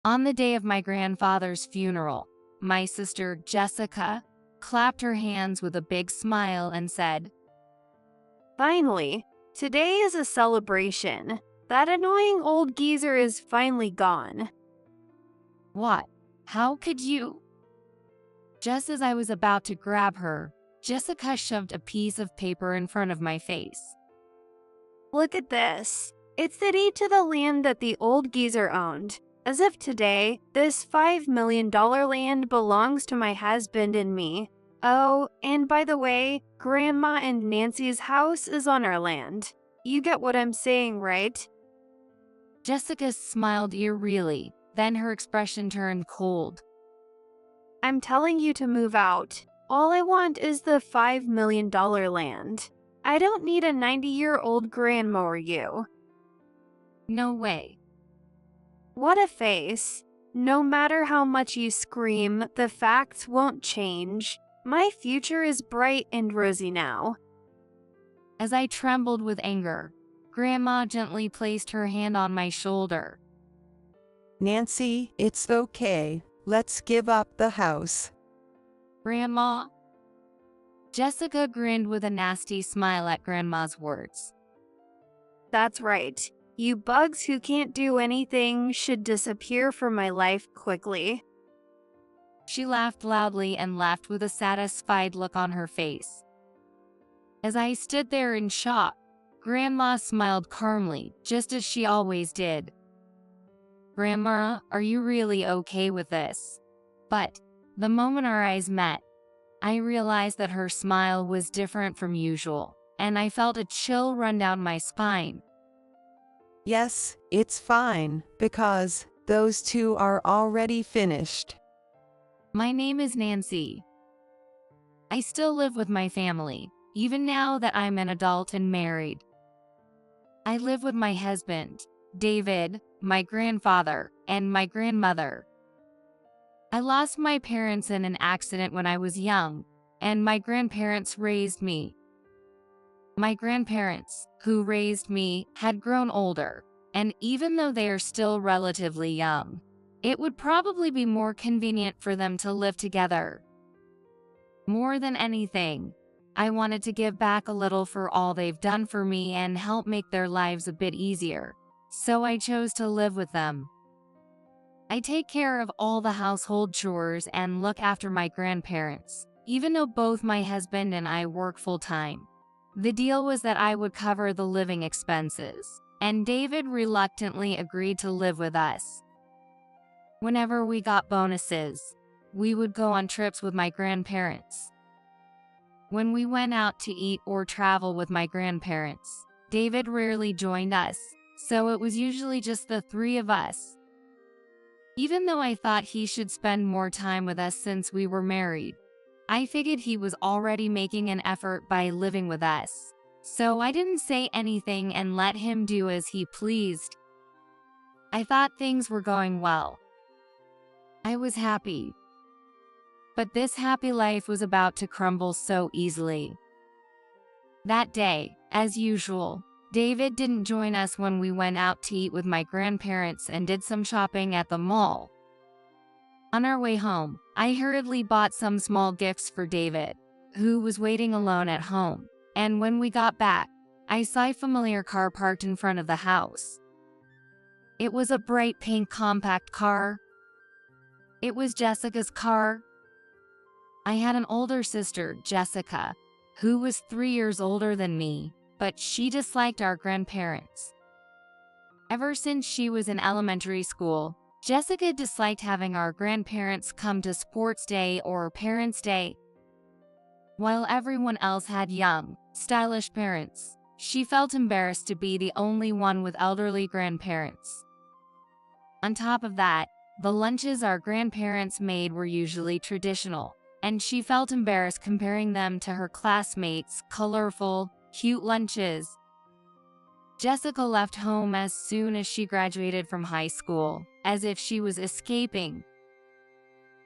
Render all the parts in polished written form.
On the day of my grandfather's funeral, my sister Jessica clapped her hands with a big smile and said, Finally, today is a celebration. That annoying old geezer is finally gone. "What? How could you?" Just as I was about to grab her, Jessica shoved a piece of paper in front of my face. Look at this. It's the deed to the land that the old geezer owned. As if today, this $5 million land belongs to my husband and me. Oh, and by the way, Grandma and Nancy's house is on our land. You get what I'm saying, right? Jessica smiled eerily, then her expression turned cold. I'm telling you to move out. All I want is the $5 million land. I don't need a 90-year-old grandma or you. No way. What a face. No matter how much you scream, the facts won't change. My future is bright and rosy now. As I trembled with anger, Grandma gently placed her hand on my shoulder. Nancy, it's okay. Let's give up the house. "Grandma?" Jessica grinned with a nasty smile at Grandma's words. That's right. You bugs who can't do anything should disappear from my life quickly. She laughed loudly and laughed with a satisfied look on her face. As I stood there in shock, Grandma smiled calmly, just as she always did. "Grandma, are you really okay with this?" But the moment our eyes met, I realized that her smile was different from usual, and I felt a chill run down my spine. Yes, it's fine, because those two are already finished. My name is Nancy. I still live with my family, even now that I'm an adult and married. I live with my husband, David, my grandfather, and my grandmother. I lost my parents in an accident when I was young, and my grandparents raised me. My grandparents, who raised me, had grown older, and even though they are still relatively young, it would probably be more convenient for them to live together. More than anything, I wanted to give back a little for all they've done for me and help make their lives a bit easier, so I chose to live with them. I take care of all the household chores and look after my grandparents, even though both my husband and I work full-time. The deal was that I would cover the living expenses, and David reluctantly agreed to live with us. Whenever we got bonuses, we would go on trips with my grandparents. When we went out to eat or travel with my grandparents, David rarely joined us, so it was usually just the three of us. Even though I thought he should spend more time with us since we were married, I figured he was already making an effort by living with us, so I didn't say anything and let him do as he pleased. I thought things were going well. I was happy. But this happy life was about to crumble so easily. That day, as usual, David didn't join us when we went out to eat with my grandparents and did some shopping at the mall. On our way home, I hurriedly bought some small gifts for David, who was waiting alone at home, and when we got back, I saw a familiar car parked in front of the house. It was a bright pink compact car. It was Jessica's car. I had an older sister, Jessica, who was 3 years older than me, but she disliked our grandparents. Ever since she was in elementary school, Jessica disliked having our grandparents come to sports day or parents' day. While everyone else had young, stylish parents, she felt embarrassed to be the only one with elderly grandparents. On top of that, the lunches our grandparents made were usually traditional, and she felt embarrassed comparing them to her classmates' colorful, cute lunches. Jessica left home as soon as she graduated from high school, as if she was escaping.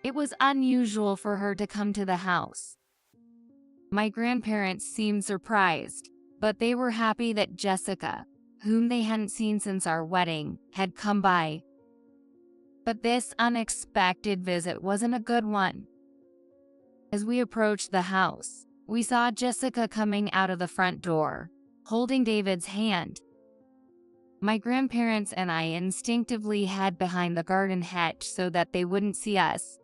It was unusual for her to come to the house. My grandparents seemed surprised, but they were happy that Jessica, whom they hadn't seen since our wedding, had come by. But this unexpected visit wasn't a good one. As we approached the house, we saw Jessica coming out of the front door, holding David's hand. My grandparents and I instinctively hid behind the garden hedge so that they wouldn't see us.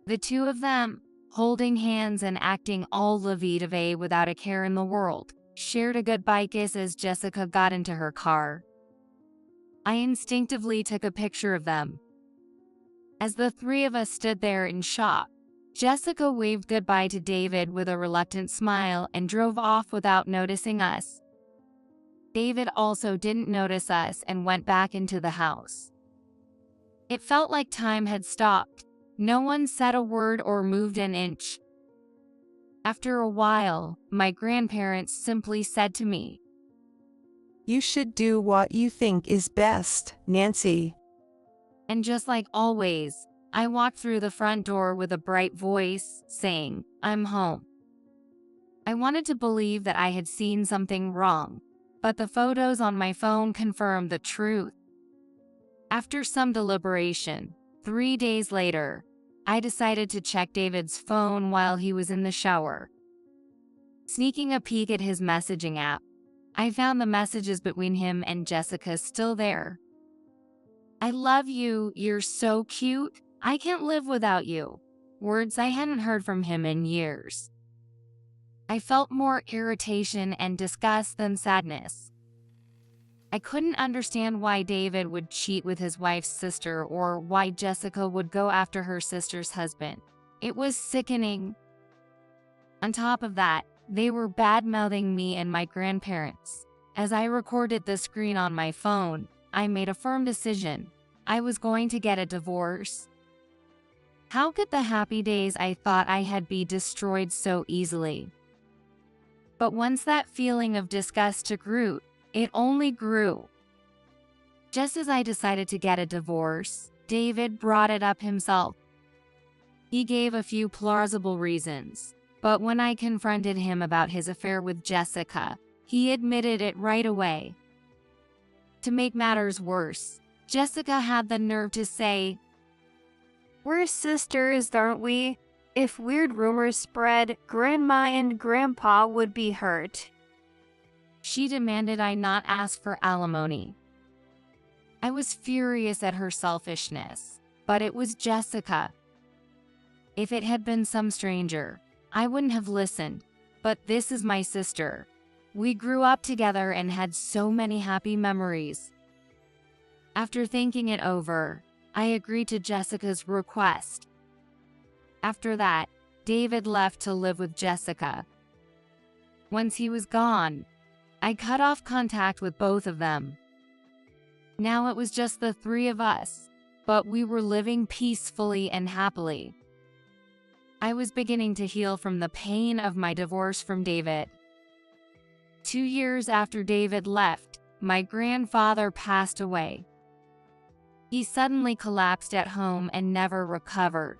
The two of them, holding hands and acting all la-vie-de-vie without a care in the world, shared a goodbye kiss as Jessica got into her car. I instinctively took a picture of them. As the three of us stood there in shock, Jessica waved goodbye to David with a reluctant smile and drove off without noticing us. David also didn't notice us and went back into the house. It felt like time had stopped. No one said a word or moved an inch. After a while, my grandparents simply said to me, You should do what you think is best, Nancy. and just like always, I walked through the front door with a bright voice, saying, I'm home. I wanted to believe that I had seen something wrong, but the photos on my phone confirmed the truth. After some deliberation, 3 days later, I decided to check David's phone while he was in the shower. Sneaking a peek at his messaging app, I found the messages between him and Jessica still there. I love you, you're so cute, I can't live without you. Words I hadn't heard from him in years. I felt more irritation and disgust than sadness. I couldn't understand why David would cheat with his wife's sister or why Jessica would go after her sister's husband. It was sickening. On top of that, they were bad-mouthing me and my grandparents. As I recorded the screen on my phone, I made a firm decision. I was going to get a divorce. How could the happy days I thought I had be destroyed so easily? But once that feeling of disgust took root, it only grew. Just as I decided to get a divorce, David brought it up himself. He gave a few plausible reasons, but when I confronted him about his affair with Jessica, he admitted it right away. To make matters worse, Jessica had the nerve to say, We're sisters, aren't we? If weird rumors spread, Grandma and Grandpa would be hurt. She demanded I not ask for alimony. I was furious at her selfishness, but it was Jessica. If it had been some stranger, I wouldn't have listened, but this is my sister. We grew up together and had so many happy memories. After thinking it over, I agreed to Jessica's request. After that, David left to live with Jessica. Once he was gone, I cut off contact with both of them. Now it was just the three of us, but we were living peacefully and happily. I was beginning to heal from the pain of my divorce from David. 2 years after David left, my grandfather passed away. He suddenly collapsed at home and never recovered.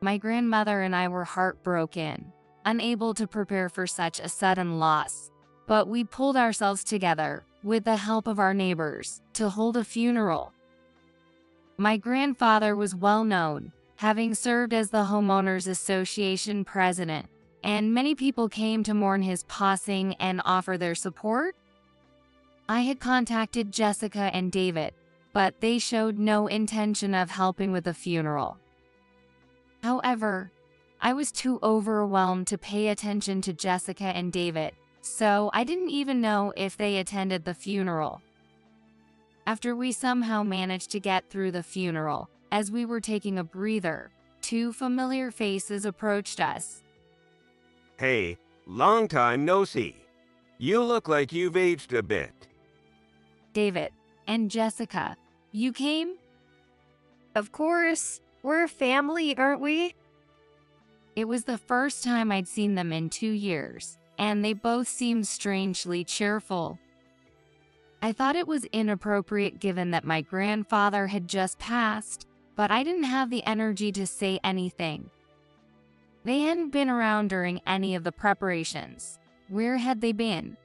My grandmother and I were heartbroken, unable to prepare for such a sudden loss. But we pulled ourselves together, with the help of our neighbors, to hold a funeral. My grandfather was well known, having served as the Homeowners Association president, and many people came to mourn his passing and offer their support. I had contacted Jessica and David, but they showed no intention of helping with the funeral. However, I was too overwhelmed to pay attention to Jessica and David, so I didn't even know if they attended the funeral. After we somehow managed to get through the funeral, as we were taking a breather, 2 familiar faces approached us. Hey, long time no see. You look like you've aged a bit. David and Jessica, you came? Of course, we're family, aren't we? It was the first time I'd seen them in 2 years, and they both seemed strangely cheerful. I thought it was inappropriate given that my grandfather had just passed, but I didn't have the energy to say anything. They hadn't been around during any of the preparations. Where had they been?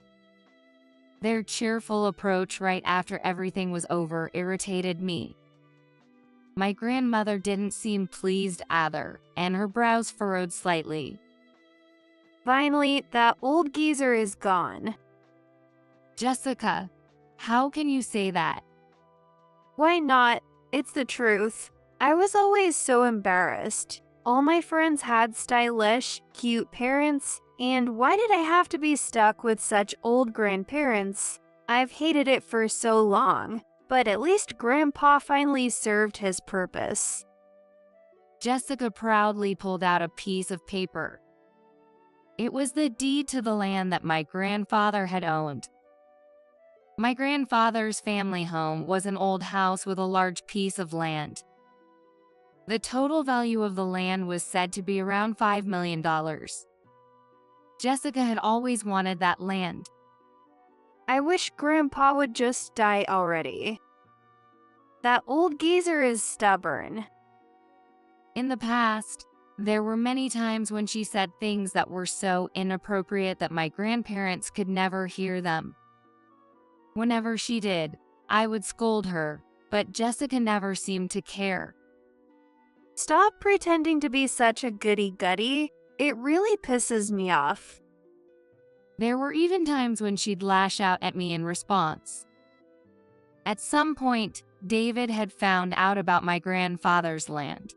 Their cheerful approach right after everything was over irritated me. My grandmother didn't seem pleased either, and her brows furrowed slightly. Finally, that old geezer is gone. Jessica, how can you say that? Why not? It's the truth. I was always so embarrassed. All my friends had stylish, cute parents, and why did I have to be stuck with such old grandparents? I've hated it for so long, but at least Grandpa finally served his purpose. Jessica proudly pulled out a piece of paper. It was the deed to the land that my grandfather had owned. My grandfather's family home was an old house with a large piece of land. The total value of the land was said to be around $5 million. Jessica had always wanted that land. I wish Grandpa would just die already. That old geezer is stubborn. In the past, there were many times when she said things that were so inappropriate that my grandparents could never hear them. Whenever she did, I would scold her, but Jessica never seemed to care. Stop pretending to be such a goody-goody. It really pisses me off. There were even times when she'd lash out at me in response. At some point, David had found out about my grandfather's land.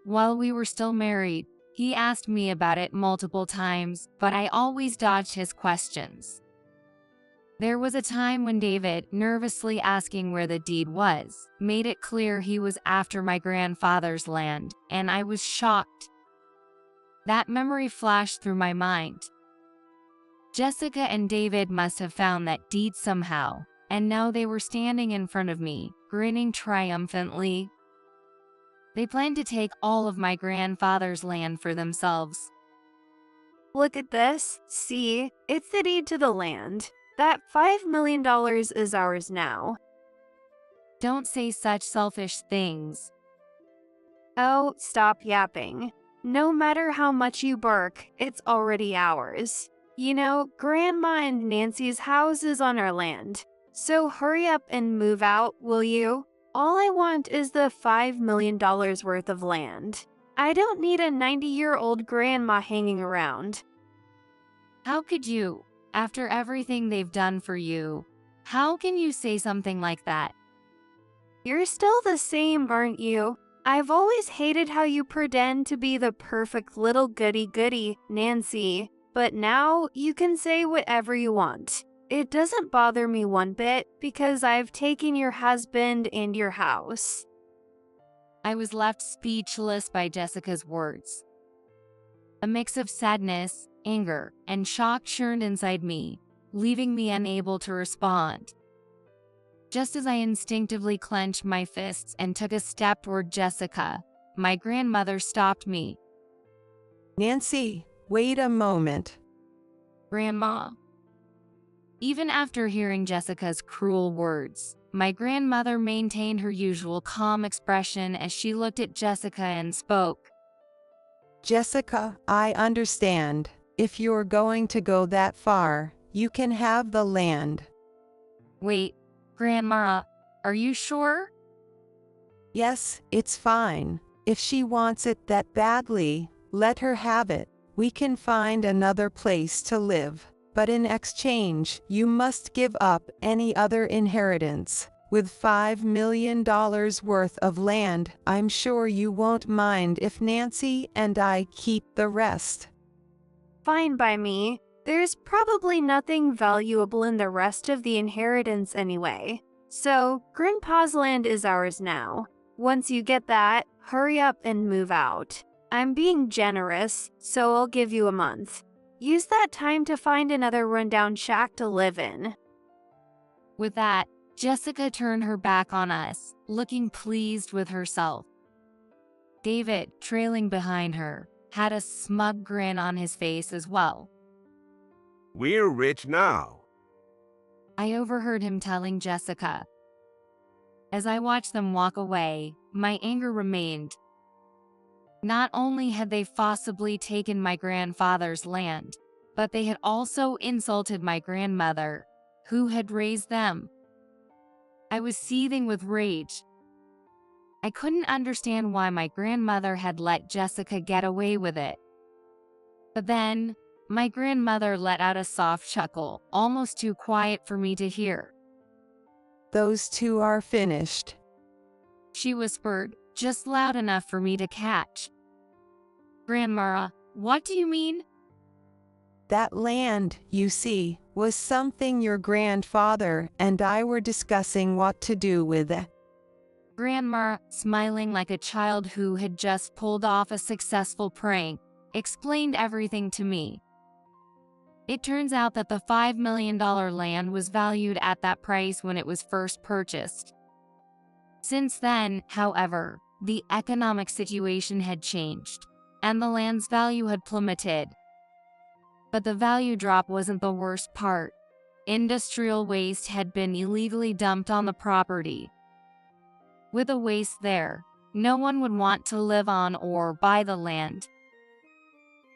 While we were still married, he asked me about it multiple times, but I always dodged his questions. There was a time when David, nervously asking where the deed was, made it clear he was after my grandfather's land, and I was shocked. That memory flashed through my mind. Jessica and David must have found that deed somehow, and now they were standing in front of me, grinning triumphantly. They planned to take all of my grandfather's land for themselves. Look at this. See, it's the deed to the land. That $5 million is ours now. Don't say such selfish things. Oh, stop yapping. No matter how much you bark, it's already ours. You know, Grandma and Nancy's house is on our land. So hurry up and move out, will you? All I want is the $5 million worth of land. I don't need a 90-year-old grandma hanging around. How could you? After everything they've done for you, how can you say something like that? You're still the same, aren't you? I've always hated how you pretend to be the perfect little goody-goody, Nancy, but now you can say whatever you want. It doesn't bother me one bit because I've taken your husband and your house. I was left speechless by Jessica's words. A mix of sadness, anger, and shock churned inside me, leaving me unable to respond. Just as I instinctively clenched my fists and took a step toward Jessica, my grandmother stopped me. Nancy, wait a moment. Grandma. Even after hearing Jessica's cruel words, my grandmother maintained her usual calm expression as she looked at Jessica and spoke. Jessica, I understand. If you're going to go that far, you can have the land. Wait, Grandma, are you sure? Yes, it's fine. If she wants it that badly, let her have it. We can find another place to live. But in exchange, you must give up any other inheritance. With $5 million worth of land, I'm sure you won't mind if Nancy and I keep the rest. Fine by me. There's probably nothing valuable in the rest of the inheritance anyway. So, Grandpa's land is ours now. Once you get that, hurry up and move out. I'm being generous, so I'll give you a month. Use that time to find another rundown shack to live in. With that, Jessica turned her back on us, looking pleased with herself. David, trailing behind her, had a smug grin on his face as well. We're rich now. I overheard him telling Jessica. As I watched them walk away, my anger remained. Not only had they forcibly taken my grandfather's land, but they had also insulted my grandmother, who had raised them. I was seething with rage. I couldn't understand why my grandmother had let Jessica get away with it. But then, my grandmother let out a soft chuckle, almost too quiet for me to hear. Those two are finished. She whispered, just loud enough for me to catch. Grandma, what do you mean? That land, you see, was something your grandfather and I were discussing what to do with it. Grandma, smiling like a child who had just pulled off a successful prank, explained everything to me. It turns out that the $5 million land was valued at that price when it was first purchased. Since then, however, the economic situation had changed, and the land's value had plummeted. But the value drop wasn't the worst part. Industrial waste had been illegally dumped on the property. With the waste there, no one would want to live on or buy the land.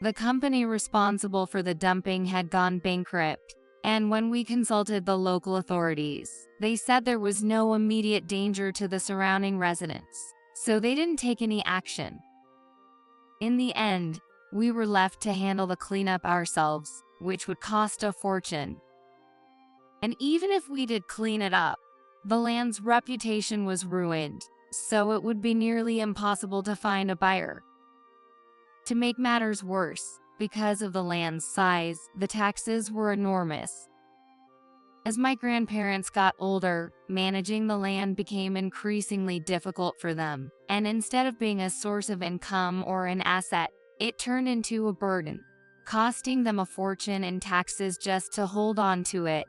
The company responsible for the dumping had gone bankrupt, and when we consulted the local authorities, they said there was no immediate danger to the surrounding residents, so they didn't take any action. In the end, we were left to handle the cleanup ourselves, which would cost a fortune. And even if we did clean it up, the land's reputation was ruined, so it would be nearly impossible to find a buyer. To make matters worse, because of the land's size, the taxes were enormous. As my grandparents got older, managing the land became increasingly difficult for them, and instead of being a source of income or an asset, it turned into a burden, costing them a fortune in taxes just to hold on to it.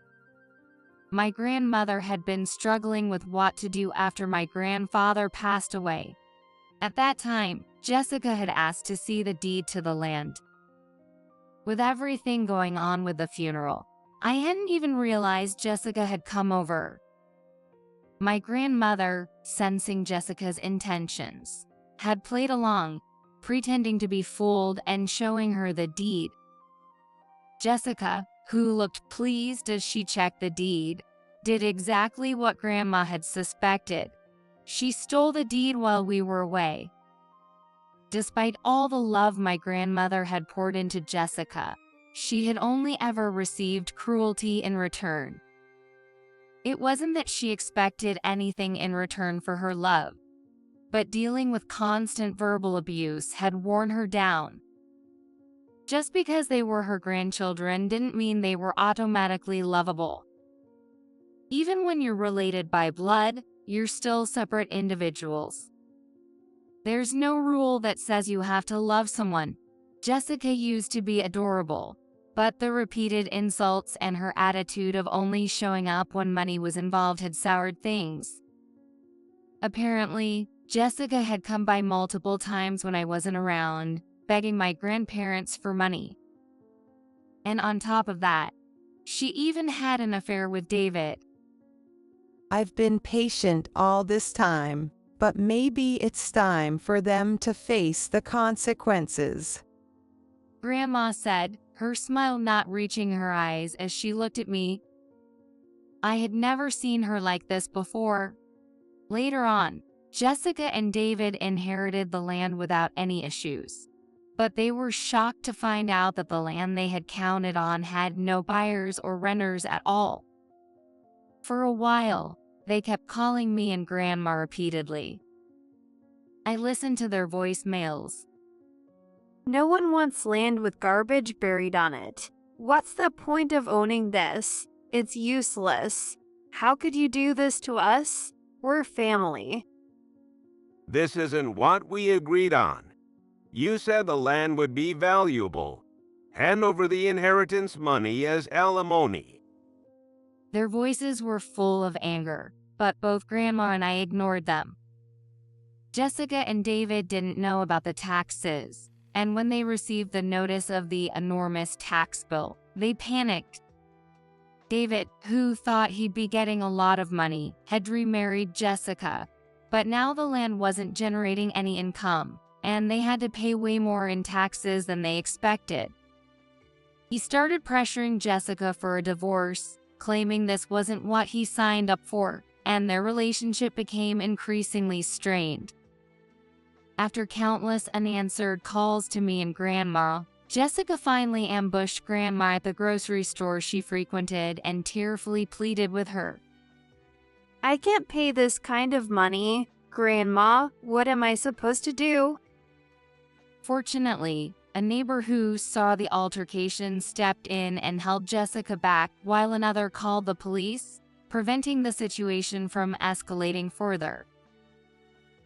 My grandmother had been struggling with what to do after my grandfather passed away. At that time, Jessica had asked to see the deed to the land. With everything going on with the funeral, I hadn't even realized Jessica had come over. My grandmother, sensing Jessica's intentions, had played along, pretending to be fooled and showing her the deed. Jessica, who looked pleased as she checked the deed, did exactly what Grandma had suspected. She stole the deed while we were away. Despite all the love my grandmother had poured into Jessica, she had only ever received cruelty in return. It wasn't that she expected anything in return for her love, but dealing with constant verbal abuse had worn her down. Just because they were her grandchildren didn't mean they were automatically lovable. Even when you're related by blood, you're still separate individuals. There's no rule that says you have to love someone. Jessica used to be adorable, but the repeated insults and her attitude of only showing up when money was involved had soured things. Apparently, Jessica had come by multiple times when I wasn't around, begging my grandparents for money. And on top of that, she even had an affair with David. I've been patient all this time, but maybe it's time for them to face the consequences. Grandma said, her smile not reaching her eyes as she looked at me. I had never seen her like this before. Later on, Jessica and David inherited the land without any issues. But they were shocked to find out that the land they had counted on had no buyers or renters at all. For a while, they kept calling me and Grandma repeatedly. I listened to their voicemails. No one wants land with garbage buried on it. What's the point of owning this? It's useless. How could you do this to us? We're family. This isn't what we agreed on. You said the land would be valuable. Hand over the inheritance money as alimony. Their voices were full of anger, but both Grandma and I ignored them. Jessica and David didn't know about the taxes, and when they received the notice of the enormous tax bill, they panicked. David, who thought he'd be getting a lot of money, had remarried Jessica, but now the land wasn't generating any income, and they had to pay way more in taxes than they expected. He started pressuring Jessica for a divorce, claiming this wasn't what he signed up for, and their relationship became increasingly strained. After countless unanswered calls to me and Grandma, Jessica finally ambushed Grandma at the grocery store she frequented and tearfully pleaded with her. I can't pay this kind of money. Grandma, what am I supposed to do? Fortunately, a neighbor who saw the altercation stepped in and held Jessica back while another called the police, preventing the situation from escalating further.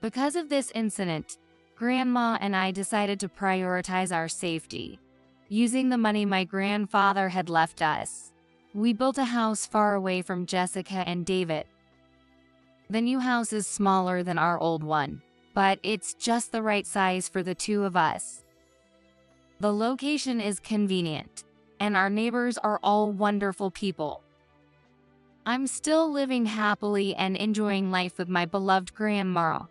Because of this incident, Grandma and I decided to prioritize our safety. Using the money my grandfather had left us, we built a house far away from Jessica and David. The new house is smaller than our old one, but it's just the right size for the two of us. The location is convenient, and our neighbors are all wonderful people. I'm still living happily and enjoying life with my beloved grandma.